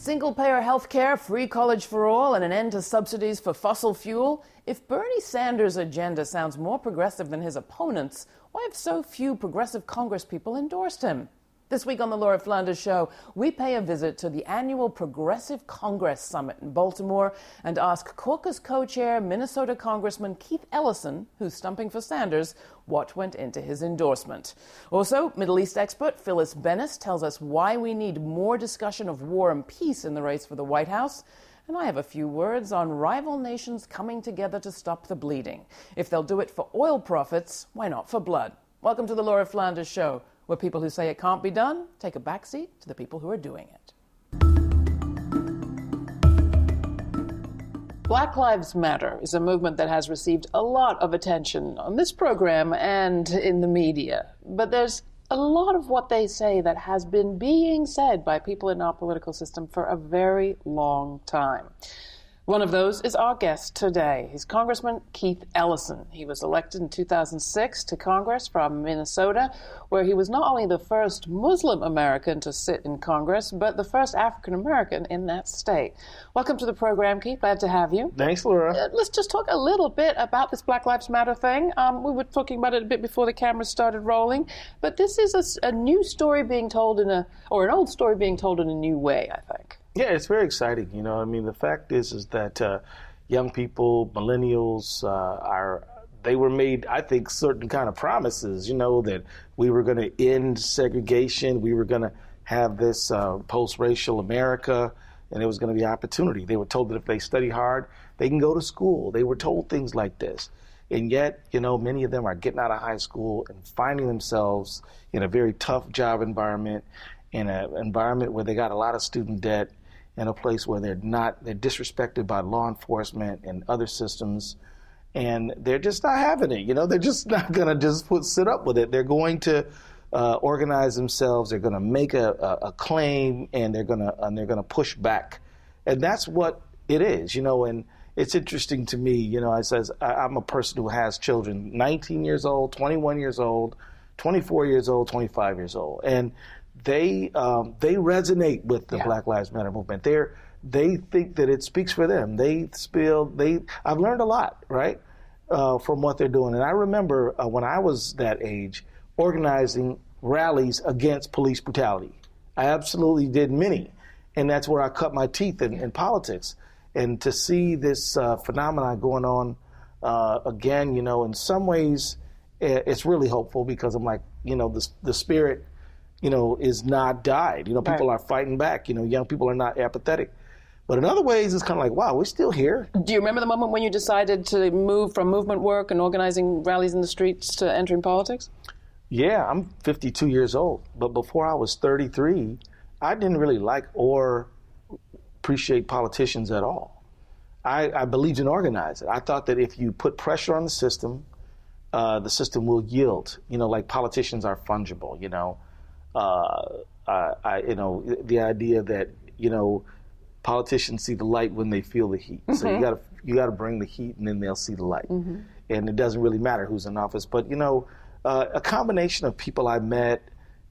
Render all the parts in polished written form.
Single-payer health care, free college for all, and an end to subsidies for fossil fuel. If Bernie Sanders' agenda sounds more progressive than his opponents, why have so few progressive congresspeople endorsed him? This week on the Laura Flanders Show, we pay a visit to the annual Progressive Congress Summit in Baltimore and ask caucus co-chair Minnesota Congressman Keith Ellison, who's stumping for Sanders, what went into his endorsement. Also, Middle East expert Phyllis Bennis tells us why we need more discussion of war and peace in the race for the White House. And I have a few words on rival nations coming together to stop the bleeding. If they'll do it for oil profits, why not for blood? Welcome to the Laura Flanders Show, where people who say it can't be done take a backseat to the people who are doing it. Black Lives Matter is a movement that has received a lot of attention on this program and in the media. But there's a lot of what they say that has been being said by people in our political system for a very long time. One of those is our guest today. He's Congressman Keith Ellison. He was elected in 2006 to Congress from Minnesota, where he was not only the first Muslim American to sit in Congress, but the first African American in that state. Welcome to the program, Keith. Glad to have you. Thanks, Laura. Let's just talk a little bit about this Black Lives Matter thing. We were talking about it a bit before the cameras started rolling, but this is a new story being told an old story being told in a new way, I think. Yeah, it's very exciting. You know, I mean, the fact is that young people, millennials, they were made, I think, certain kind of promises, you know, that we were going to end segregation, we were going to have this post-racial America, and there was going to be opportunity. They were told that if they study hard, they can go to school. They were told things like this. And yet, you know, many of them are getting out of high school and finding themselves in a very tough job environment, in an environment where they got a lot of student debt, in a place where they're disrespected by law enforcement and other systems, and they're just not having it. You know, they're just not going to just sit up with it. They're going to organize themselves. They're going to make a claim, and they're going to push back, and that's what it is. You know, and it's interesting to me. You know, I'm a person who has children, 19 years old, 21 years old, 24 years old, 25 years old, and they resonate with the Black Lives Matter movement. They think that it speaks for them. I've learned a lot, right, from what they're doing. And I remember when I was that age, organizing rallies against police brutality. I absolutely did many, and that's where I cut my teeth in politics. And to see this phenomenon going on again, you know, in some ways, it's really hopeful because I'm like, you know, the spirit, you know, is not died. You know, people are fighting back. You know, young people are not apathetic. But in other ways, it's kind of like, wow, we're still here. Do you remember the moment when you decided to move from movement work and organizing rallies in the streets to entering politics? Yeah, I'm 52 years old. But before I was 33, I didn't really like or appreciate politicians at all. I believed in organizing. I thought that if you put pressure on the system will yield. You know, like politicians are fungible, you know. You know, the idea that, you know, politicians see the light when they feel the heat. Mm-hmm. So you got to bring the heat, and then they'll see the light. Mm-hmm. And it doesn't really matter who's in office. But, you know, a combination of people I met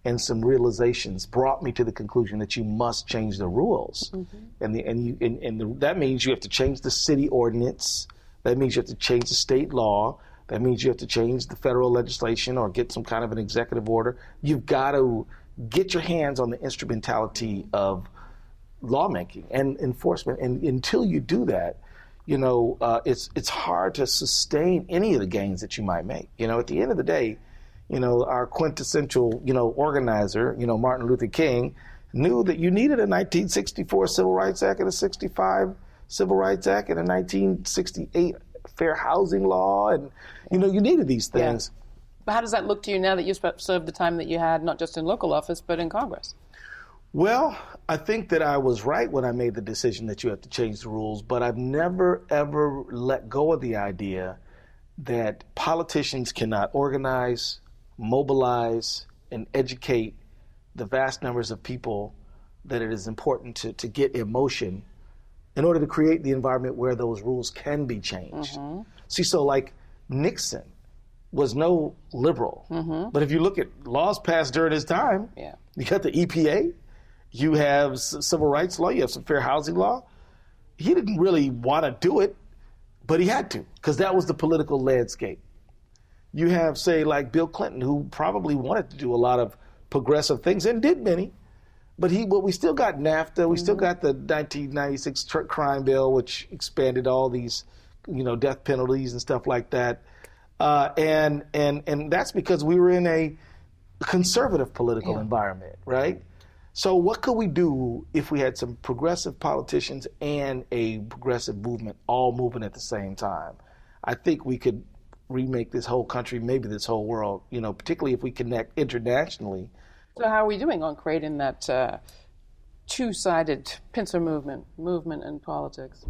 and some realizations brought me to the conclusion that you must change the rules. Mm-hmm. And that means you have to change the city ordinance. That means you have to change the state law. That means you have to change the federal legislation or get some kind of an executive order. You've got to get your hands on the instrumentality of lawmaking and enforcement. And until you do that, you know, it's hard to sustain any of the gains that you might make. You know, at the end of the day, you know, our quintessential, you know, organizer, you know, Martin Luther King, knew that you needed a 1964 Civil Rights Act and a 65 Civil Rights Act and a 1968 fair housing law, and you know, you needed these things. Yeah. But how does that look to you now that you've served the time that you had, not just in local office, but in Congress? Well, I think that I was right when I made the decision that you have to change the rules, but I've never, ever let go of the idea that politicians cannot organize, mobilize, and educate the vast numbers of people that it is important to get emotion in order to create the environment where those rules can be changed. Mm-hmm. See, so like Nixon was no liberal, mm-hmm. but if you look at laws passed during his time, you got the EPA, You have civil rights law. You have some fair housing law. He didn't really want to do it, but he had to, because that was the political landscape. You have, say, like Bill Clinton, who probably wanted to do a lot of progressive things and did many, but we still got NAFTA. We still got the 1996 crime bill, which expanded all these, death penalties and stuff like that. And that's because we were in a conservative political environment, right? So what could we do if we had some progressive politicians and a progressive movement all moving at the same time? I think we could remake this whole country, maybe this whole world, particularly if we connect internationally. So how are we doing on creating that two-sided pincer movement in politics?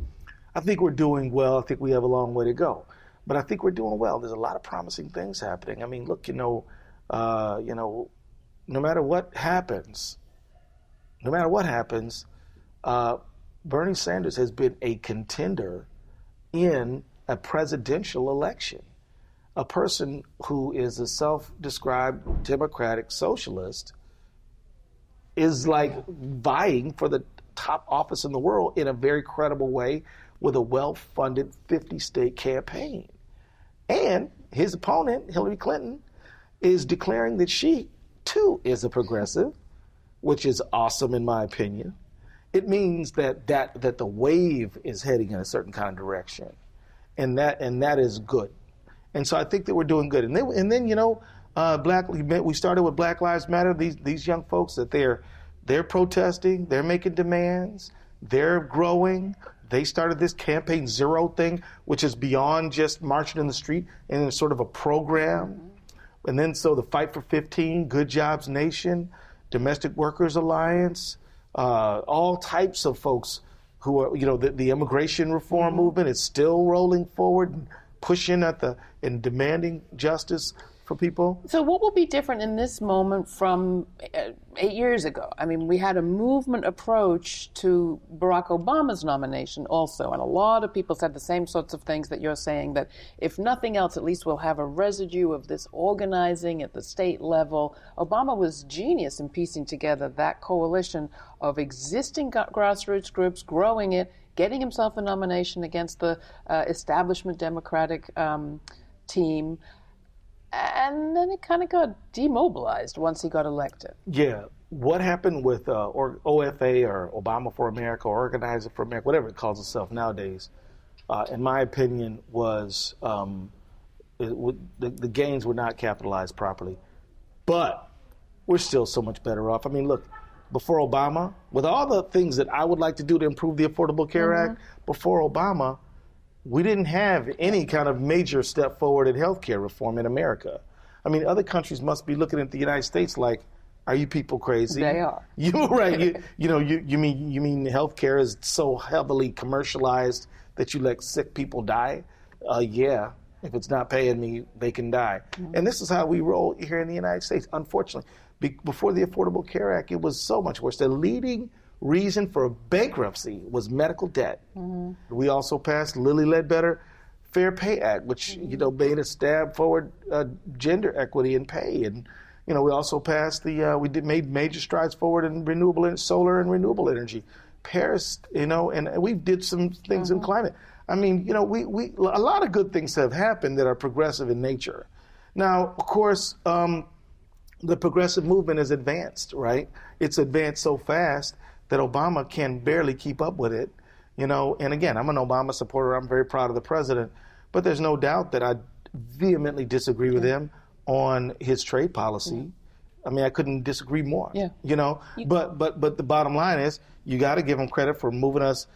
I think we're doing well. I think we have a long way to go. But I think we're doing well. There's a lot of promising things happening. I mean, look, no matter what happens, Bernie Sanders has been a contender in a presidential election. A person who is a self-described democratic socialist is like vying for the top office in the world in a very credible way with a well-funded 50-state campaign. And his opponent, Hillary Clinton, is declaring that she, too, is a progressive, which is awesome in my opinion. It means that the wave is heading in a certain kind of direction, and that is good. And so I think that we're doing good. And then we started with Black Lives Matter. These young folks that they're protesting, they're making demands, they're growing. They started this Campaign Zero thing, which is beyond just marching in the street, and it's sort of a program. And then so the Fight for 15, Good Jobs Nation, Domestic Workers Alliance, all types of folks who are, the immigration reform movement is still rolling forward and pushing and demanding justice for people. So what will be different in this moment from 8 years ago? I mean, we had a movement approach to Barack Obama's nomination also, and a lot of people said the same sorts of things that you're saying, that if nothing else, at least we'll have a residue of this organizing at the state level. Obama was genius in piecing together that coalition of existing grassroots groups, growing it, getting himself a nomination against the establishment Democratic team. And then it kind of got demobilized once he got elected. Yeah. What happened with OFA or Obama for America or Organizer for America, whatever it calls itself nowadays, in my opinion, was the gains were not capitalized properly. But we're still so much better off. I mean, look, before Obama, with all the things that I would like to do to improve the Affordable Care Act, before Obama, we didn't have any kind of major step forward in healthcare reform in America. I mean, other countries must be looking at the United States like, are you people crazy? They are. You're right. You mean healthcare is so heavily commercialized that you let sick people die? Yeah. If it's not paying me, they can die. And this is how we roll here in the United States. Unfortunately, before the Affordable Care Act, it was so much worse. The leading reason for bankruptcy was medical debt. We also passed Lilly Ledbetter Fair Pay Act, which made a stab forward gender equity in pay, and we also passed made major strides forward in solar and renewable energy. Paris, and we did some things in climate. I mean, we a lot of good things have happened that are progressive in nature. Now, of course, the progressive movement is advanced, right? It's advanced so fast that Obama can barely keep up with it, And again, I'm an Obama supporter. I'm very proud of the president, but there's no doubt that I vehemently disagree with him on his trade policy. I mean, I couldn't disagree more. But the bottom line is, you got to give him credit for moving us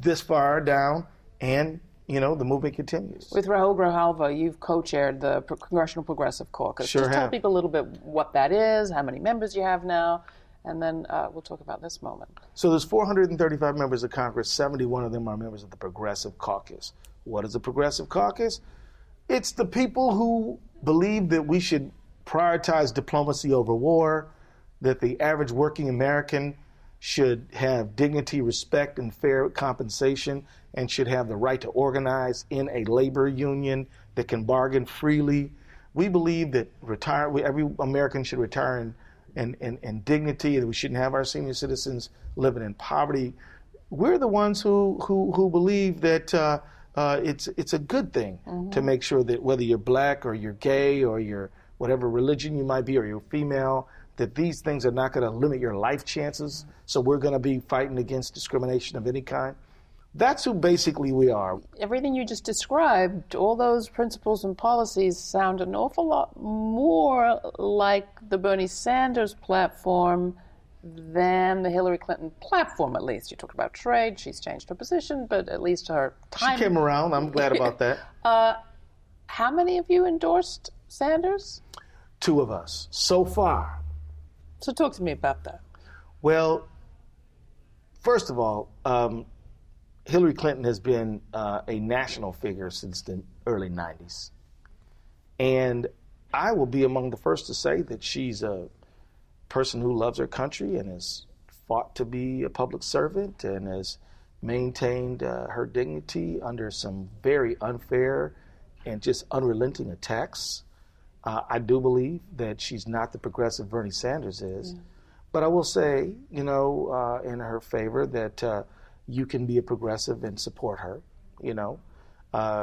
this far down, and the movement continues. With Rahul Grijalva, you've co-chaired the Congressional Progressive Caucus. Sure Just have. tell people a little bit what that is, how many members you have now, and then we'll talk about this moment. So there's 435 members of Congress. 71 of them are members of the Progressive Caucus. What is the Progressive Caucus? It's the people who believe that we should prioritize diplomacy over war, that the average working American should have dignity, respect, and fair compensation, and should have the right to organize in a labor union that can bargain freely. We believe that every American should retire and dignity, and we shouldn't have our senior citizens living in poverty. We're the ones who believe that it's a good thing to make sure that whether you're black or you're gay or you're whatever religion you might be or you're female, that these things are not going to limit your life chances. So we're going to be fighting against discrimination of any kind. That's who basically we are. Everything you just described, all those principles and policies sound an awful lot more like the Bernie Sanders platform than the Hillary Clinton platform, at least. You talked about trade. She's changed her position, but at least her time... She came around. I'm glad about that. How many of you endorsed Sanders? 2 of us so far. So talk to me about that. Well, first of all, Hillary Clinton has been a national figure since the early 90s. And I will be among the first to say that she's a person who loves her country and has fought to be a public servant and has maintained her dignity under some very unfair and just unrelenting attacks. I do believe that she's not the progressive Bernie Sanders is. Yeah. But I will say, in her favor that you can be a progressive and support her,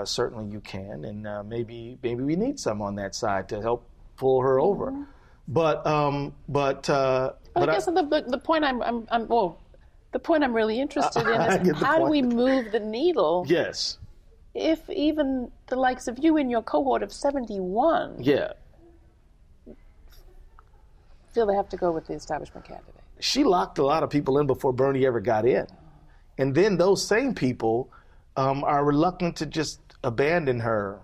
certainly you can. And maybe we need some on that side to help pull her over. But I guess the point I'm really interested in is how do we move the needle? Yes. If even the likes of you in your cohort of 71 feel they have to go with the establishment candidate. She locked a lot of people in before Bernie ever got in. And then those same people are reluctant to just abandon her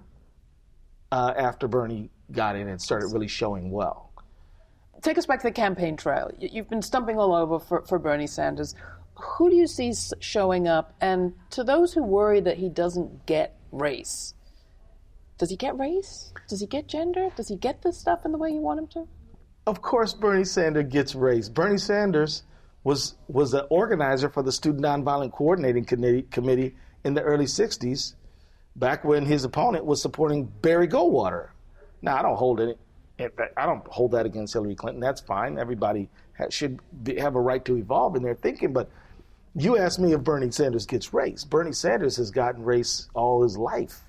after Bernie got in and started really showing well. Take us back to the campaign trail. You've been stumping all over for Bernie Sanders. Who do you see showing up? And to those who worry that he doesn't get race, does he get race? Does he get gender? Does he get this stuff in the way you want him to? Of course Bernie Sanders gets race. Bernie Sanders was an organizer for the Student Nonviolent Coordinating Committee in the early 60s, back when his opponent was supporting Barry Goldwater. Now, I don't hold that against Hillary Clinton. That's fine. Everybody should have a right to evolve in their thinking. But you asked me if Bernie Sanders gets race. Bernie Sanders has gotten race all his life.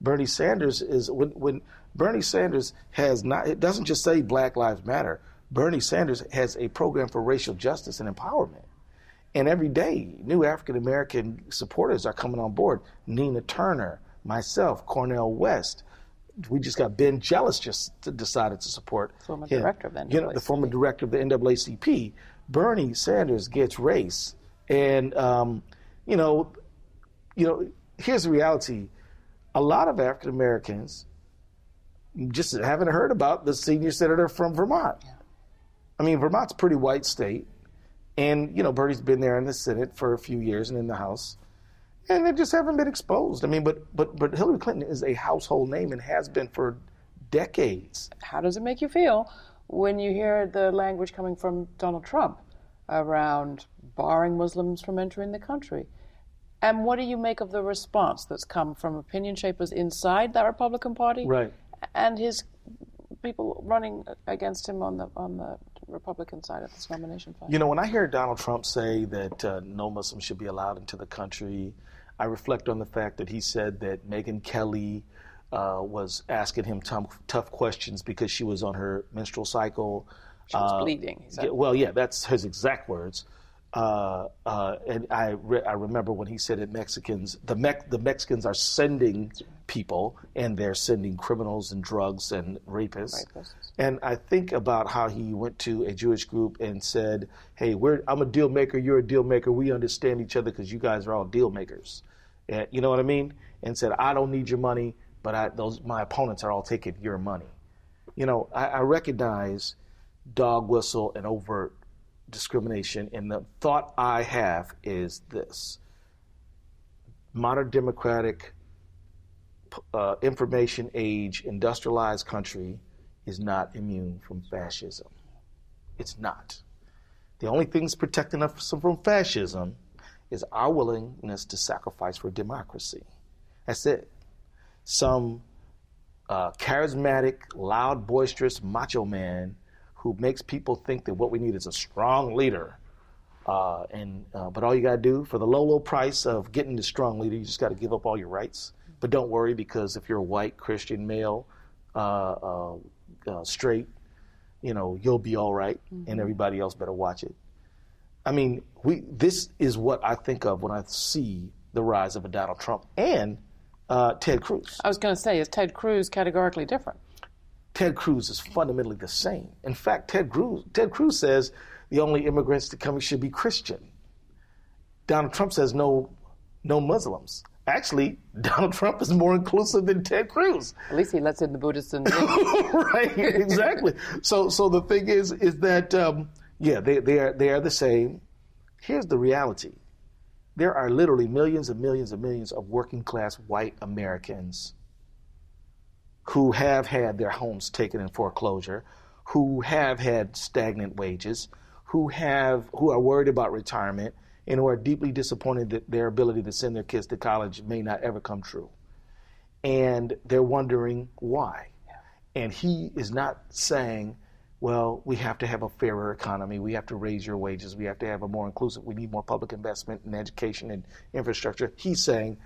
Bernie Sanders is when Bernie Sanders has not. It doesn't just say Black Lives Matter. Bernie Sanders has a program for racial justice and empowerment. And every day, new African-American supporters are coming on board. Nina Turner, myself, Cornel West. We just got Ben Jealous just decided to support former him. Director of the NAACP. The former director of the NAACP. Bernie Sanders gets race. And, here's the reality. A lot of African-Americans just haven't heard about the senior senator from Vermont. Yeah. I mean, Vermont's a pretty white state. And, Bernie's been there in the Senate for a few years and in the House. And they just haven't been exposed. I mean, but Hillary Clinton is a household name and has been for decades. How does it make you feel when you hear the language coming from Donald Trump around barring Muslims from entering the country? And what do you make of the response that's come from opinion shapers inside the Republican Party, right, and his people running against him on the Republican side of this nomination fight? When I hear Donald Trump say that no Muslims should be allowed into the country, I reflect on the fact that he said that Megyn Kelly was asking him tough questions because she was on her menstrual cycle. She was bleeding, he said. Well, yeah, that's his exact words. And I remember when he said that the Mexicans are sending people, and they're sending criminals and drugs and rapists. And I think about how he went to a Jewish group and said, hey, I'm a deal maker, you're a deal maker, we understand each other because you guys are all deal makers. And, you know what I mean? And said, I don't need your money, but my opponents are all taking your money. I recognize dog whistle and overt discrimination, and the thought I have is this: modern democratic, information age, industrialized country is not immune from fascism. It's not. The only thing that's protecting us from fascism is our willingness to sacrifice for democracy. That's it. Some charismatic, loud, boisterous macho man who makes people think that what we need is a strong leader. But all you got to do for the low price of getting the strong leader, you just got to give up all your rights. But don't worry, because if you're a white Christian male, straight, you'll be all right, and everybody else better watch it. I mean, this is what I think of when I see the rise of a Donald Trump and Ted Cruz. I was going to say, is Ted Cruz categorically different? Ted Cruz is fundamentally the same. In fact, Ted Cruz says the only immigrants that come should be Christian. Donald Trump says no Muslims. Actually, Donald Trump is more inclusive than Ted Cruz. At least he lets in the Buddhists and right, exactly. So the thing is that they are the same. Here's the reality: there are literally millions and millions and millions of working class white Americans who have had their homes taken in foreclosure, who have had stagnant wages, who are worried about retirement, and who are deeply disappointed that their ability to send their kids to college may not ever come true. And they're wondering why. And he is not saying, well, we have to have a fairer economy, we have to raise your wages, we have to have a more inclusive, we need more public investment in education and infrastructure. He's saying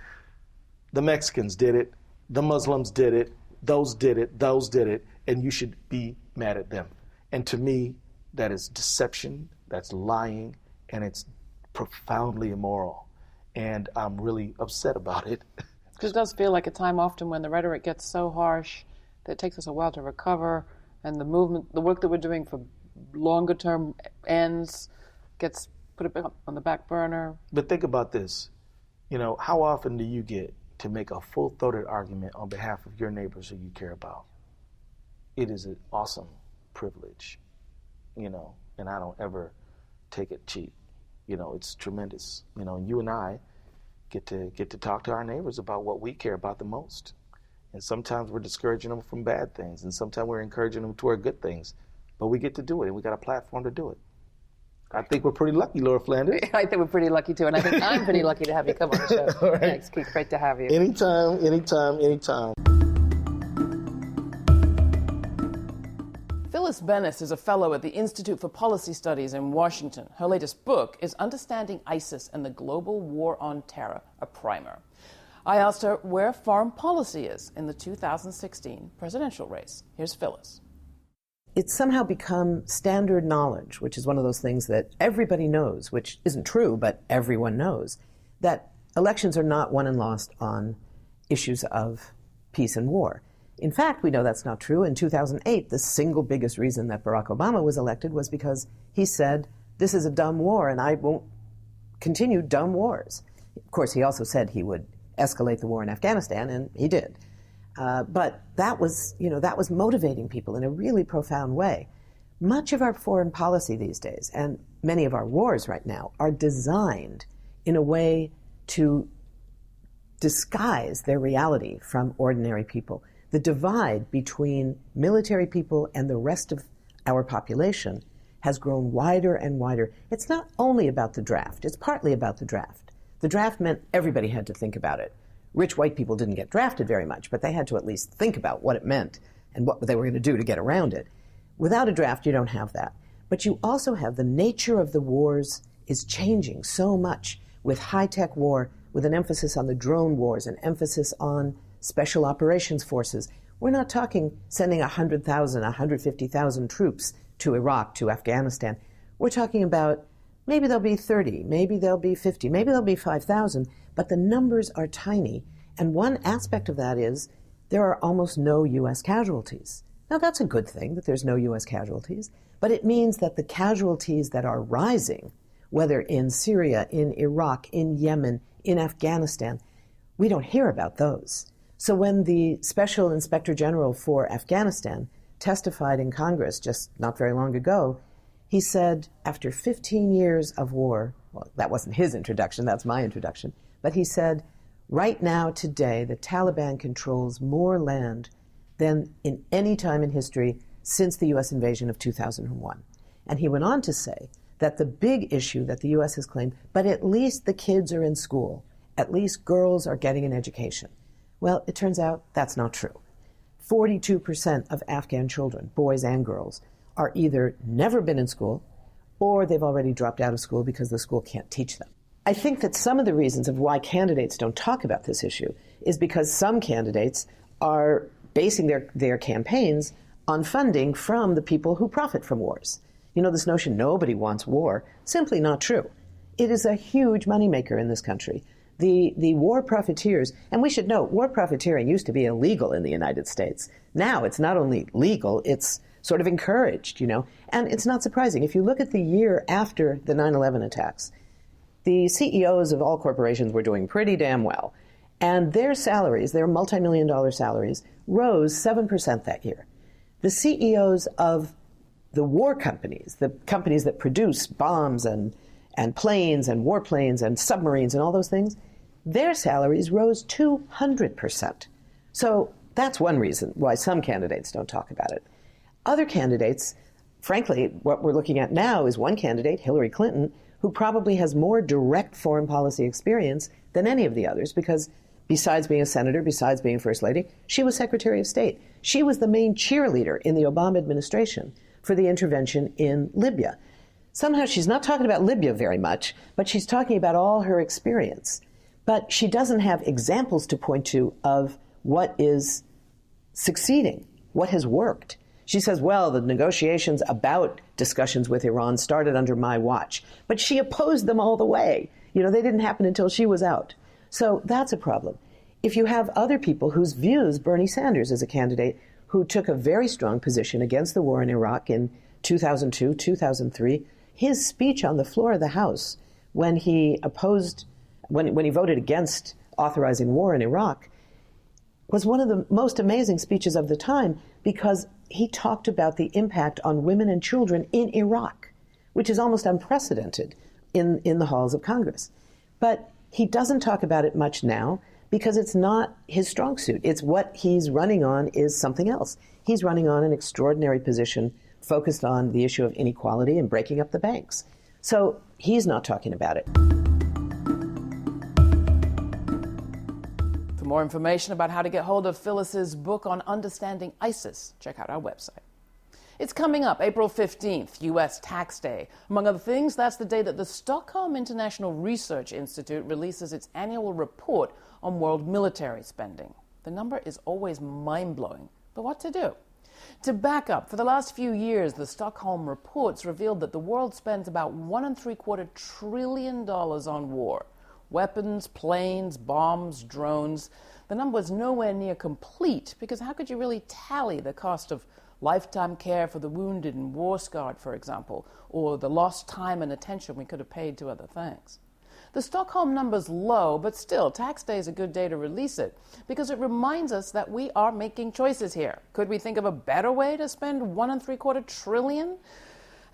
the Mexicans did it, the Muslims did it, those did it, and you should be mad at them. And to me, that is deception, that's lying, and it's profoundly immoral. And I'm really upset about it. Because it does feel like a time often when the rhetoric gets so harsh that it takes us a while to recover, and the work that we're doing for longer term ends gets put a bit on the back burner. But think about this. How often do you get to make a full-throated argument on behalf of your neighbors who you care about? It is an awesome privilege, and I don't ever take it cheap. It's tremendous. You and I get to talk to our neighbors about what we care about the most. And sometimes we're discouraging them from bad things, and sometimes we're encouraging them toward good things. But we get to do it, and we got a platform to do it. I think we're pretty lucky, Laura Flanders. I think we're pretty lucky, too, and I think I'm pretty lucky to have you come on the show. Right. Thanks, Keith. Great to have you. Anytime. Phyllis Bennis is a fellow at the Institute for Policy Studies in Washington. Her latest book is Understanding ISIS and the Global War on Terror, a primer. I asked her where foreign policy is in the 2016 presidential race. Here's Phyllis. It's somehow become standard knowledge, which is one of those things that everybody knows, which isn't true, but everyone knows, that elections are not won and lost on issues of peace and war. In fact, we know that's not true. In 2008, the single biggest reason that Barack Obama was elected was because he said, this is a dumb war and I won't continue dumb wars. Of course, he also said he would escalate the war in Afghanistan, and he did. But that was motivating people in a really profound way. Much of our foreign policy these days, and many of our wars right now, are designed in a way to disguise their reality from ordinary people. The divide between military people and the rest of our population has grown wider and wider. It's not only about the draft, it's partly about the draft. The draft meant everybody had to think about it. Rich white people didn't get drafted very much, but they had to at least think about what it meant and what they were going to do to get around it. Without a draft, you don't have that. But you also have the nature of the wars is changing so much with high-tech war, with an emphasis on the drone wars, an emphasis on special operations forces. We're not talking sending 100,000, 150,000 troops to Iraq, to Afghanistan. We're talking about maybe there'll be 30, maybe there'll be 50, maybe there'll be 5,000, but the numbers are tiny. And one aspect of that is there are almost no U.S. casualties. Now, that's a good thing that there's no U.S. casualties, but it means that the casualties that are rising, whether in Syria, in Iraq, in Yemen, in Afghanistan, we don't hear about those. So when the Special Inspector General for Afghanistan testified in Congress just not very long ago, he said after 15 years of war, well, that wasn't his introduction, that's my introduction, but he said, right now, today, the Taliban controls more land than in any time in history since the U.S. invasion of 2001. And he went on to say that the big issue that the U.S. has claimed, but at least the kids are in school, at least girls are getting an education. Well, it turns out that's not true. 42% of Afghan children, boys and girls, are either never been in school or they've already dropped out of school because the school can't teach them. I think that some of the reasons of why candidates don't talk about this issue is because some candidates are basing their campaigns on funding from the people who profit from wars. You know, this notion nobody wants war, simply not true. It is a huge moneymaker in this country. The war profiteers, and we should note, war profiteering used to be illegal in the United States. Now it's not only legal, it's sort of encouraged, you know. And it's not surprising. If you look at the year after the 9/11 attacks, the CEOs of all corporations were doing pretty damn well. And their salaries, their multi-million-dollar salaries, rose 7% that year. The CEOs of the war companies, the companies that produce bombs and planes and warplanes and submarines and all those things, their salaries rose 200%. So that's one reason why some candidates don't talk about it. Other candidates, frankly, what we're looking at now is one candidate, Hillary Clinton, who probably has more direct foreign policy experience than any of the others because besides being a senator, besides being First Lady, she was Secretary of State. She was the main cheerleader in the Obama administration for the intervention in Libya. Somehow she's not talking about Libya very much, but she's talking about all her experience. But she doesn't have examples to point to of what is succeeding, what has worked. She says, well, the negotiations about discussions with Iran started under my watch, but she opposed them all the way. You know, they didn't happen until she was out. So that's a problem. If you have other people whose views, Bernie Sanders is a candidate who took a very strong position against the war in Iraq in 2002, 2003, his speech on the floor of the House when he opposed, when he voted against authorizing war in Iraq was one of the most amazing speeches of the time because he talked about the impact on women and children in Iraq, which is almost unprecedented in the halls of Congress. But he doesn't talk about it much now because it's not his strong suit. It's what he's running on is something else. He's running on an extraordinary position focused on the issue of inequality and breaking up the banks. So he's not talking about it. For more information about how to get hold of Phyllis's book on understanding ISIS, check out our website. It's coming up April 15th, U.S. Tax Day. Among other things, that's the day that the Stockholm International Research Institute releases its annual report on world military spending. The number is always mind-blowing, but what to do? To back up, for the last few years, the Stockholm reports revealed that the world spends about $1.75 trillion on war. Weapons, planes, bombs, drones. The number is nowhere near complete because how could you really tally the cost of lifetime care for the wounded and war-scarred, for example, or the lost time and attention we could have paid to other things? The Stockholm number's low, but still, Tax Day is a good day to release it because it reminds us that we are making choices here. Could we think of a better way to spend $1.75 trillion?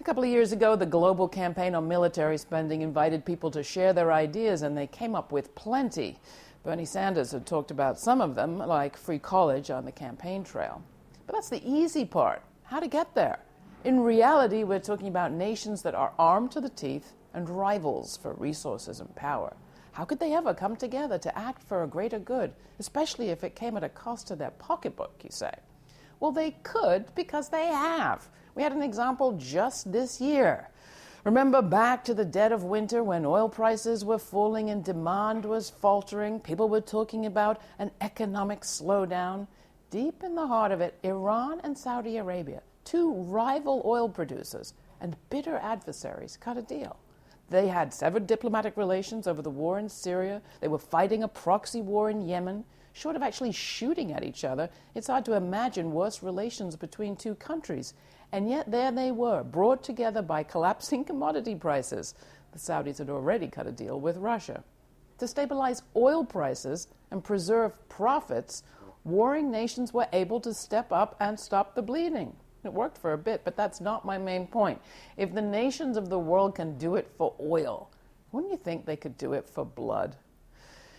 A couple of years ago, the Global Campaign on Military Spending invited people to share their ideas, and they came up with plenty. Bernie Sanders had talked about some of them, like free college on the campaign trail. But that's the easy part, how to get there. In reality, we're talking about nations that are armed to the teeth and rivals for resources and power. How could they ever come together to act for a greater good, especially if it came at a cost to their pocketbook, you say? Well, they could because they have. We had an example just this year. Remember back to the dead of winter when oil prices were falling and demand was faltering? People were talking about an economic slowdown. Deep in the heart of it, Iran and Saudi Arabia, two rival oil producers and bitter adversaries, cut a deal. They had severed diplomatic relations over the war in Syria. They were fighting a proxy war in Yemen. Short of actually shooting at each other, it's hard to imagine worse relations between two countries. And yet there they were, brought together by collapsing commodity prices. The Saudis had already cut a deal with Russia. To stabilize oil prices and preserve profits, warring nations were able to step up and stop the bleeding. It worked for a bit, but that's not my main point. If the nations of the world can do it for oil, wouldn't you think they could do it for blood?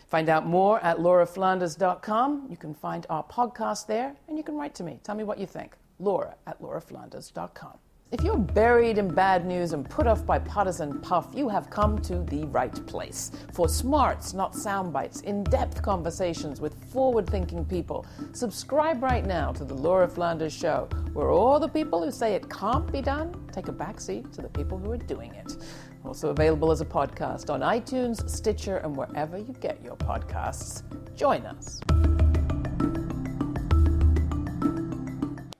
Find out more at lauraflanders.com. You can find our podcast there, and you can write to me. Tell me what you think. Laura@lauraflanders.com. If you're buried in bad news and put off by partisan puff, you have come to the right place. For smarts, not sound bites, in-depth conversations with forward-thinking people. Subscribe right now to The Laura Flanders Show, where all the people who say it can't be done take a backseat to the people who are doing it. Also available as a podcast on iTunes, Stitcher, and wherever you get your podcasts. Join us.